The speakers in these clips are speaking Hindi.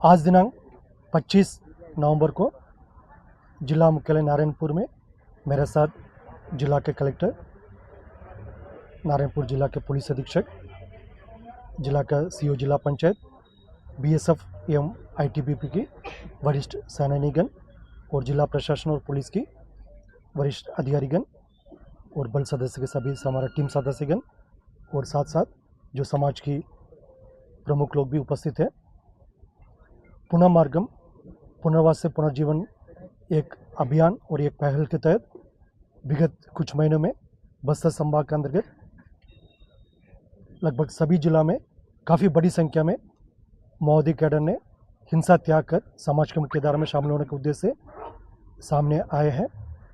आज दिनांक 25 नवंबर को जिला मुख्यालय नारायणपुर में मेरे साथ जिला के कलेक्टर, नारायणपुर जिला के पुलिस अधीक्षक, जिला का सीओ जिला पंचायत, बीएसएफ एवं आईटीबीपी की वरिष्ठ सेनानीगण और जिला प्रशासन और पुलिस की वरिष्ठ अधिकारीगण और बल सदस्य के सभी हमारा टीम सदस्यगण और साथ साथ जो समाज की प्रमुख लोग भी उपस्थित हैं। पुनः मार्गम पुनर्वास से पुनर्जीवन एक अभियान और एक पहल के तहत विगत कुछ महीनों में बस्तर संभाग के अंतर्गत लगभग सभी जिला में काफ़ी बड़ी संख्या में माओवादी कैडर ने हिंसा त्याग कर समाज के मुख्यधारा में शामिल होने के उद्देश्य से सामने आए हैं।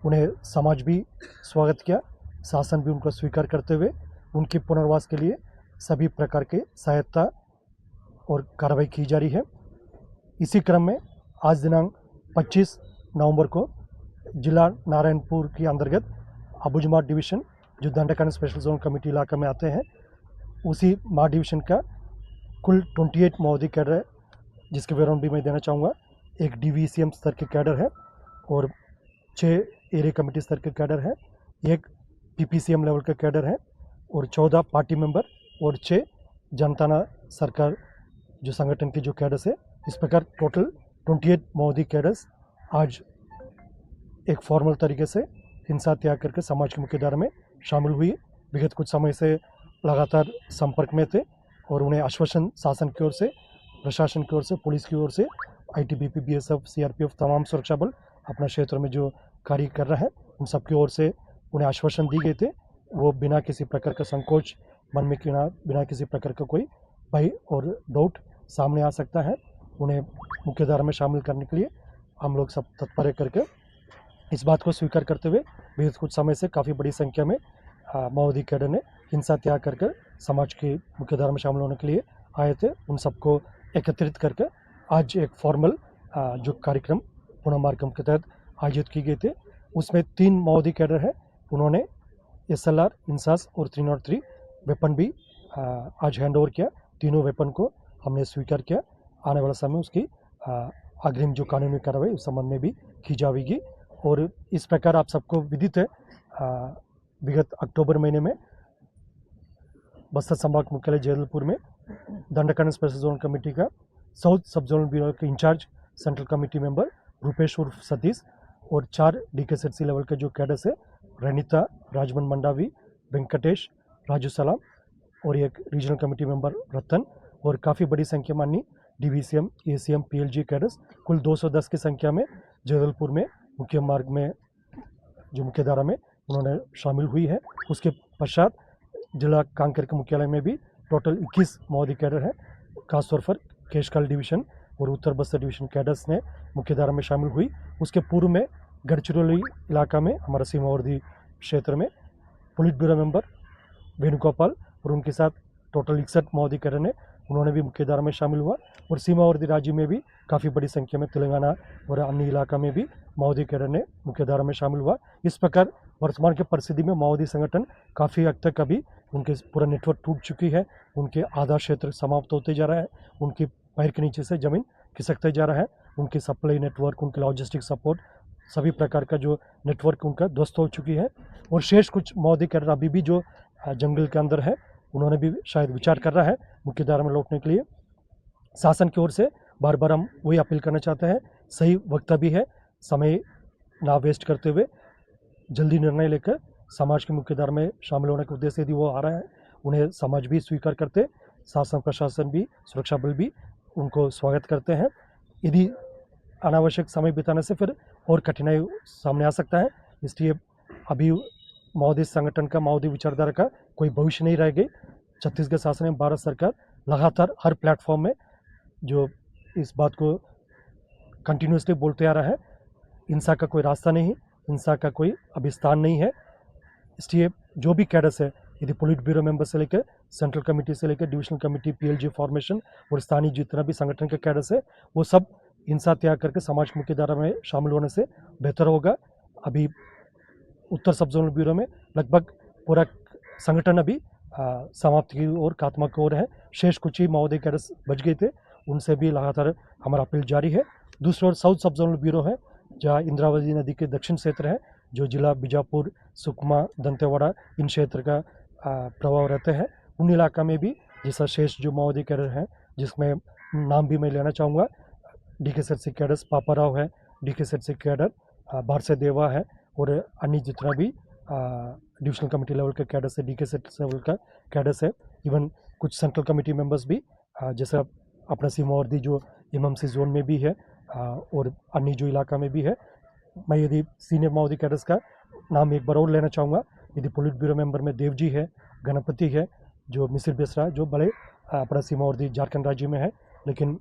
उन्हें समाज भी स्वागत किया, शासन भी उनको स्वीकार करते हुए उनकी पुनर्वास के लिए सभी प्रकार के सहायता और कार्रवाई की जा रही है। इसी क्रम में आज दिनांक 25 नवंबर को जिला नारायणपुर के अंतर्गत अबुझमाड़ डिवीज़न जो दंडकांड स्पेशल जोन कमेटी इलाका में आते हैं, उसी माड़ डिवीज़न का कुल 28 माओवादी कैडर है, जिसके विवरण भी मैं देना चाहूँगा। एक डीवीसीएम स्तर के कैडर है और 6 एरिया कमेटी स्तर के कैडर है, एक पीपीसीएम लेवल का कैडर है और 14 पार्टी मेंबर और 6 जनताना सरकार जो संगठन के जो कैडर्स है। इस प्रकार टोटल 28 माओवादी कैडर्स आज एक फॉर्मल तरीके से हिंसा त्याग करके समाज की मुख्यधारा में शामिल हुई। विगत कुछ समय से लगातार संपर्क में थे और उन्हें आश्वासन शासन की ओर से, प्रशासन की ओर से, पुलिस की ओर से, आईटीबीपी, बीएसएफ, सीआरपीएफ तमाम सुरक्षा बल अपना क्षेत्र में जो कार्य कर रहे हैं, उन सब की ओर से उन्हें आश्वासन दी गए थे। वो बिना किसी प्रकार का संकोच मन में बिना किसी प्रकार का कोई भय और डाउट सामने आ सकता है, उन्हें मुख्यधारा में शामिल करने के लिए हम लोग सब तत्पर करके इस बात को स्वीकार करते हुए विगत कुछ समय से काफ़ी बड़ी संख्या में माओवादी कैडर ने हिंसा त्याग करके समाज की मुख्यधारा में शामिल होने के लिए आए थे। उन सबको एकत्रित करके आज एक फॉर्मल जो कार्यक्रम पुनः मार्गम के तहत आयोजित की गई थे, उसमें 3 माओवादी कैडर है। उन्होंने एसएलआर, इंसास और 303 वेपन भी आज हैंड ओवर किया। तीनों वेपन को हमने स्वीकार किया। आने वाला समय उसकी अग्रिम जो कानूनी कार्रवाई उस संबंध में भी की जाएगी। और इस प्रकार आप सबको विदित है, विगत अक्टूबर महीने में बस्तर संभाग मुख्यालय जैदलपुर में दंडकांड स्पेशल जोन कमेटी का साउथ सब जोनल ब्यूरो के incharge central committee member Rupesh उर्फ सतीश और 4 डीकेसेडसी लेवल के जो कैडर्स है, रनिता, राजमन मंडावी, वेंकटेश, राजू सलाम और एक रीजनल कमेटी मेंबर रतन और काफ़ी बड़ी संख्या मानी डीवीसीएम, एसीएम, पीएलजी कैडर्स कुल 210 की संख्या में जैदलपुर में मुख्य मार्ग में जो मुख्यधारा में उन्होंने शामिल हुई है। उसके पश्चात जिला कांकेर के मुख्यालय में भी टोटल 21 माओवादी कैडर है, खासतौर पर केशकाल डिवीज़न और उत्तर बस्तर डिवीज़न कैडर्स ने मुख्यधारा में शामिल हुई। उसके पूर्व में गढ़चिरौली इलाका में हमारा सीमावर्ती क्षेत्र में पुलिस ब्यूरो मेंबर वेणुगोपाल और उनके साथ टोटल 61 माओवादी कैडर ने उन्होंने भी मुख्यधारा में शामिल हुआ। और सीमावर्ती राज्य में भी काफ़ी बड़ी संख्या में तेलंगाना और अन्य इलाका में भी माओवादी कैडर ने मुख्यधारा में शामिल हुआ। इस प्रकार वर्तमान के परिस्थिति में माओवादी संगठन काफ़ी हद तक अभी उनके पूरा नेटवर्क टूट चुकी है, उनके आधा क्षेत्र समाप्त होते जा रहा है, उनकी पैर के नीचे से ज़मीन खिसकते जा रहा है, उनकी सप्लाई नेटवर्क, उनके लॉजिस्टिक सपोर्ट, सभी प्रकार का जो नेटवर्क उनका ध्वस्त हो चुकी है। और शेष कुछ माओवादी कैडर अभी भी जो जंगल के अंदर है, उन्होंने भी शायद विचार कर रहा है मुख्यधारा में लौटने के लिए। शासन की ओर से बार बार हम वही अपील करना चाहते हैं, सही वक्त भी है, समय ना वेस्ट करते हुए जल्दी निर्णय लेकर समाज की मुख्यधारा में शामिल होने के उद्देश्य यदि वो आ रहा है, उन्हें समाज भी स्वीकार करते, शासन प्रशासन भी, सुरक्षा बल भी उनको स्वागत करते हैं। यदि अनावश्यक समय बिताने से फिर और कठिनाई सामने आ सकता है, इसलिए अभी माओवादी संगठन का, माओवादी विचारधारा का कोई भविष्य नहीं रह गई। छत्तीसगढ़ शासन एवं भारत सरकार लगातार हर प्लेटफॉर्म में जो इस बात को कंटिन्यूसली बोलते आ रहा है, हिंसा का कोई रास्ता नहीं, हिंसा का कोई अभी स्थान नहीं है। इसलिए जो भी कैडर्स है, यदि पुलिस ब्यूरो मेंबर से लेकर सेंट्रल कमेटी से लेकर डिविजनल कमेटी, पीएलजी फॉर्मेशन और स्थानीय जितना भी संगठन के कैडर्स है, वो सब हिंसा त्याग करके समाज की मुख्यधारा में शामिल होने से बेहतर होगा। अभी उत्तर सब जोनल ब्यूरो में लगभग पूरा संगठन अभी समाप्ति की ओर, खात्मा की ओर है। शेष कुछ ही माओवादी कैडर्स बच गए थे, उनसे भी लगातार हमारा अपील जारी है। दूसरी ओर साउथ सब जोनल ब्यूरो है, जहाँ इंद्रावती नदी के दक्षिण क्षेत्र है, जो जिला बीजापुर, सुकमा, दंतेवाड़ा इन क्षेत्र का प्रभाव रहते हैं। उन इलाका में भी जैसा शेष जो माओवादी कैडर हैं, जिसमें नाम भी मैं लेना चाहूँगा, DKSRC कैडर्स पापाराव है, DKSRC कैडर बारसे देवा है, और अन्य जितना भी डिविजनल कमेटी लेवल के कैडर्स है, DKSRC लेवल का कैडर्स है। इवन कुछ सेंट्रल कमेटी मेंबर्स भी जैसा अपना सीमावर्ती जो MMC जोन में भी है और अन्य जो इलाका में भी है। मैं यदि सीनियर माओवादी कैडर्स का नाम एक बार और लेना चाहूँगा, यदि पोलिट ब्यूरो मेंबर में देवजी है, गणपति है, जो मिसिर बेसरा जो बड़े अपना सीमावर्ती झारखंड राज्य में है, लेकिन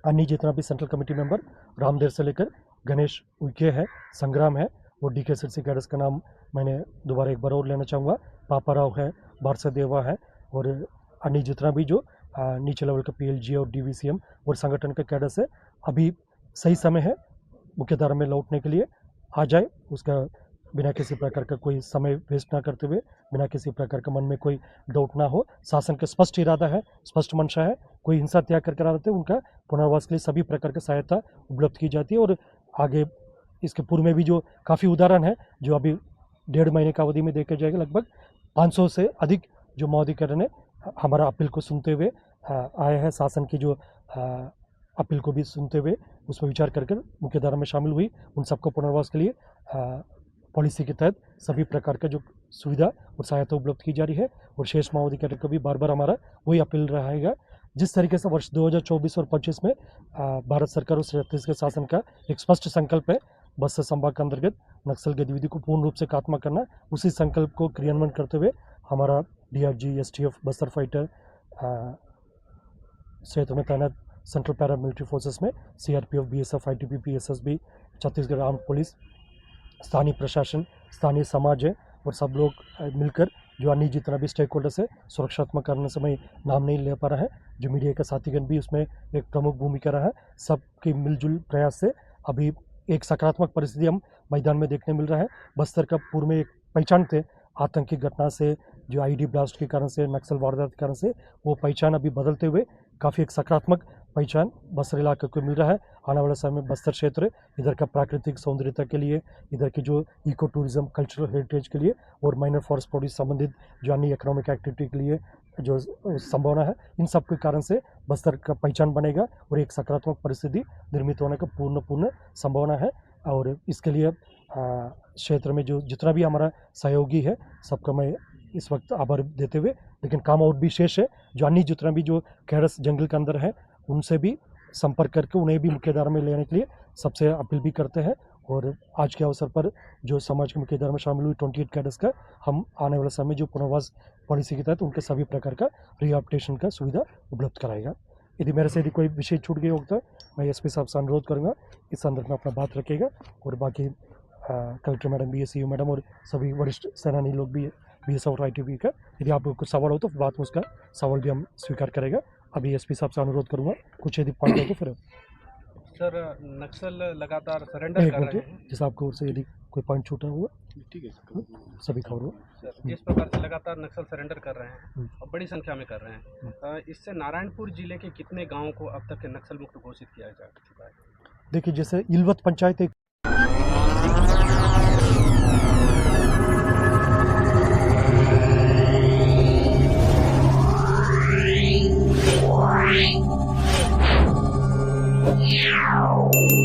अन्य जितना भी सेंट्रल कमेटी मेंबर रामदेव से लेकर गणेश उइके है, संग्राम है, और DKSRC कैडर्स का नाम मैंने दोबारा एक बार और लेना चाहूँगा, पापाराव है, बारसा देवा है, और अन्य जितना भी जो नीचे लेवल का PLG और DVCM और संगठन का कैडर्स है। अभी सही समय है मुख्य धारा में लौटने के लिए, आ जाए। उसका बिना किसी प्रकार का कोई समय वेस्ट ना करते हुए, बिना किसी प्रकार का मन में कोई डाउट ना हो। शासन का स्पष्ट इरादा है, स्पष्ट मंशा है, कोई हिंसा त्याग करके आ रहे थे उनका पुनर्वास के लिए सभी प्रकार की सहायता उपलब्ध की जाती है। और आगे इसके पूर्व में भी जो काफ़ी उदाहरण है, जो अभी 1.5 महीने का अवधि में देखे जाएगा, लगभग 500 से अधिक जो माओवादी कैडर ने हमारा अपील को सुनते हुए आए हैं। शासन की जो अपील को भी सुनते हुए उसमें विचार करके मुख्य धारा में शामिल हुई। उन सबको पुनर्वास के लिए पॉलिसी के तहत सभी प्रकार का जो सुविधा और सहायता उपलब्ध की जा रही है। और शेष माओवादी कैडर को भी बार बार हमारा वही अपील रहेगा, जिस तरीके से वर्ष 2024 और 25 में भारत सरकार और छत्तीसगढ़ शासन का एक स्पष्ट संकल्प है बस्तर संभाग के अंतर्गत नक्सल गतिविधि को पूर्ण रूप से खात्मा करना। उसी संकल्प को क्रियान्वयन करते हुए हमारा DRG, STF, बस्तर फाइटर क्षेत्र में तैनात सेंट्रल पैरा मिलिट्री फोर्सेस में CRPF, BSF, ITBP, PSSB, Chhattisgarh arm police, स्थानीय प्रशासन, स्थानीय समाज है, और सब लोग मिलकर जो अन्य जितना भी स्टेक होल्डर्स है सुरक्षात्मक करने से मैं नाम नहीं ले पा रहा है, जो मीडिया का साथीगण भी उसमें एक प्रमुख भूमिका रहा है। सबके मिलजुल प्रयास से अभी एक सकारात्मक परिस्थिति हम मैदान में देखने मिल रहा है। बस्तर का पूर्व में एक पहचान थे आतंकी घटना से, जो IED ब्लास्ट के कारण से, नक्सल वारदात के कारण से, वो पहचान अभी बदलते हुए काफ़ी एक सकारात्मक पहचान बस्तर इलाके को मिल रहा है। आने वाले समय में बस्तर क्षेत्र इधर का प्राकृतिक सौंदर्यता के लिए, इधर की जो इको टूरिज्म, कल्चरल हेरिटेज के लिए, और माइनर फॉरेस्ट प्रोड्यूस संबंधित जो अन्य इकोनॉमिक एक्टिविटी के लिए जो संभावना है, इन सब के कारण से बस्तर का पहचान बनेगा और एक सकारात्मक परिस्थिति निर्मित होने का पूर्ण संभावना है। और इसके लिए क्षेत्र में जो जितना भी हमारा सहयोगी है, सबका मैं इस वक्त आभार देते हुए, लेकिन काम और भी शेष है। जो अन्य जितना भी जो कैडर्स जंगल के अंदर है, उनसे भी संपर्क करके उन्हें भी मुख्य धारा में लेने के लिए सबसे अपील भी करते हैं। और आज के अवसर पर जो समाज के मुख्य धारा में शामिल हुई 28 कैडर्स का हम आने वाले समय जो पुनर्वास पॉलिसी के तहत उनके सभी प्रकार का रिहैबिलिटेशन का सुविधा उपलब्ध कराएगा। यदि मेरे से यदि कोई विषय छूट गया होता है, मैं SP साहब से अनुरोध करूँगा इस संदर्भ में अपना बात रखेगा। और बाकी कलेक्टर मैडम भी, CU मैडम और सभी वरिष्ठ सेनानी लोग भी, BSF और ITB का, यदि आपको कुछ सवाल हो तो बात में उसका सवाल भी हम स्वीकार करेगा। अभी SP साहब से अनुरोध करूँगा कुछ यदि पॉइंट हो तो फिर। सर, नक्सल लगातार सरेंडर कर रहे हैं, जिस आपको से यदि कोई पॉइंट छूटा हुआ, ठीक है सभी खबर हो। सर, इस प्रकार से लगातार नक्सल सरेंडर कर रहे हैं और बड़ी संख्या में कर रहे हैं। इससे नारायणपुर जिले के कितने गांवों को अब तक नक्सल मुक्त घोषित किया जा चुका है? देखिए, जैसे इलवत पंचायत एक Yeah.